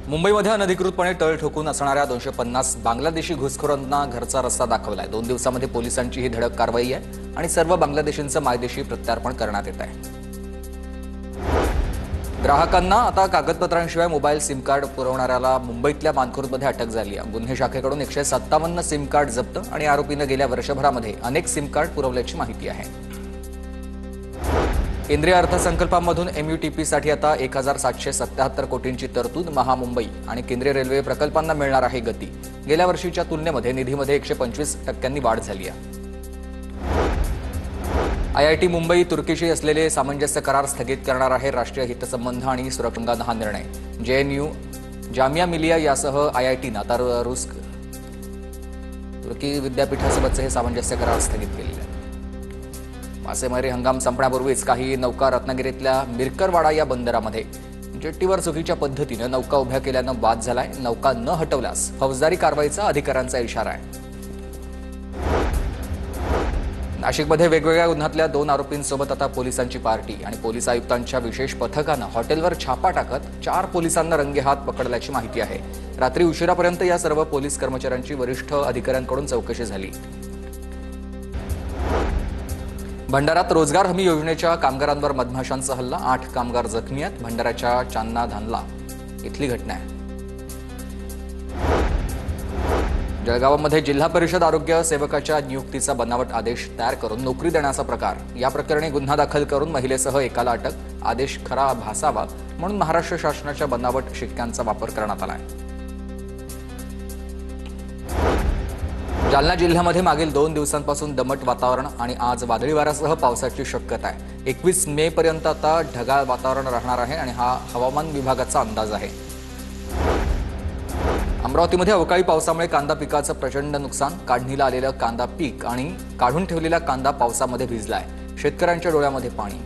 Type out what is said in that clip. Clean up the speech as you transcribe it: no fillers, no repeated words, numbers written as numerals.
मुंबईमध्ये अनधिकृतपणे तळ ठोकून असणाऱ्या 250 बांगलादेशी घुसखोरांना घरचा रस्ता दाखवलाय। 2 दिवसांमध्ये पोलिसांची ही धडक कारवाई आहे आणि सर्व बांगलादेशींचं मायदेशी प्रत्यार्पण करण्यात येत आहे। ग्राहकांना आता कागदपत्रांशिवाय मोबाईल सिम कार्ड पुरवणाऱ्याला मुंबईतल्या मानखुर्दमध्ये अटक झाली आहे। गुन्हे शाखेकडून 157 सिम कार्ड जप्त आणि आरोपीने गेल्या वर्षभरामध्ये अनेक सिम कार्ड पुरवल्याची माहिती आहे। केंद्रीय अर्थसंकल्पामधून MUTPसाठी आता 1777 कोटींची तरतूद। महामुंबई आणि केंद्रीय रेल्वे प्रकल्पांना मिळणार आहे गती। गेल्या वर्षीच्या तुलनेमध्ये निधीमध्ये 125% वाढ झाली आहे। IIT मुंबई तुर्कीशी असलेले सामंजस्य करार स्थगित करणार आहे। राष्ट्रीय हितसंबंध आणि सुरक्षेचा हा निर्णय JNU, जामिया मिलिया यासह IITनं आता तुर्की विद्यापीठासोबतचे हे सामंजस्य करार स्थगित केलेले आहे। मासेमारी हंगाम संपण्यापूर्वीच काही नौका रत्नागिरीतल्या मिरकरवाडा या बंदरामध्ये जेट्टीवर चुकीच्या पद्धतीनं नौका उभ्या केल्यानं वाद झालाय। नौका न हटवल्यास फौजदारी कारवाईचा अधिकाऱ्यांचा इशारा आहे। नाशिकमध्ये वेगवेगळ्या गुन्ह्यातल्या 2 आरोपींसोबत आता पोलिसांची पार्टी आणि पोलीस आयुक्तांच्या विशेष पथकानं हॉटेलवर छापा टाकत 4 पोलिसांना रंगेहात पकडल्याची माहिती आहे। रात्री उशिरापर्यंत या सर्व पोलीस कर्मचाऱ्यांची वरिष्ठ अधिकाऱ्यांकडून चौकशी झाली। भंडारात रोजगार हमी योजनेच्या कामगारांवर मधमाशांचा हल्ला, 8 कामगार जखमी आहेत। भंडाराच्या चांदना धानला इथली घटना आहे। जळगावमध्ये जिल्हा परिषद आरोग्य सेवकाच्या नियुक्तीचा बनावट आदेश तयार करून नोकरी देण्याचा प्रकार। या प्रकरणी गुन्हा दाखल करून महिलेसह एकाला अटक। आदेश खरा भासावा म्हणून महाराष्ट्र शासनाच्या बनावट शिक्क्यांचा वापर करण्यात आलाय। जालना जिल्ह्यामध्ये मागील 2 दिवसांपासून दमट वातावरण आणि आज वादळी वाऱ्यासह पावसाची शक्यता आहे। 21 मे पर्यंत आता ढगाळ वातावरण राहणार आहे आणि हा हवामान विभागाचा अंदाज आहे। अमरावतीमध्ये अवकाळी पावसामुळे कांदा पिकाचं प्रचंड नुकसान। काढणीला आलेलं कांदा पीक आणि काढून ठेवलेला कांदा पावसामध्ये भिजलाय। शेतकऱ्यांच्या डोळ्यामध्ये पाणी।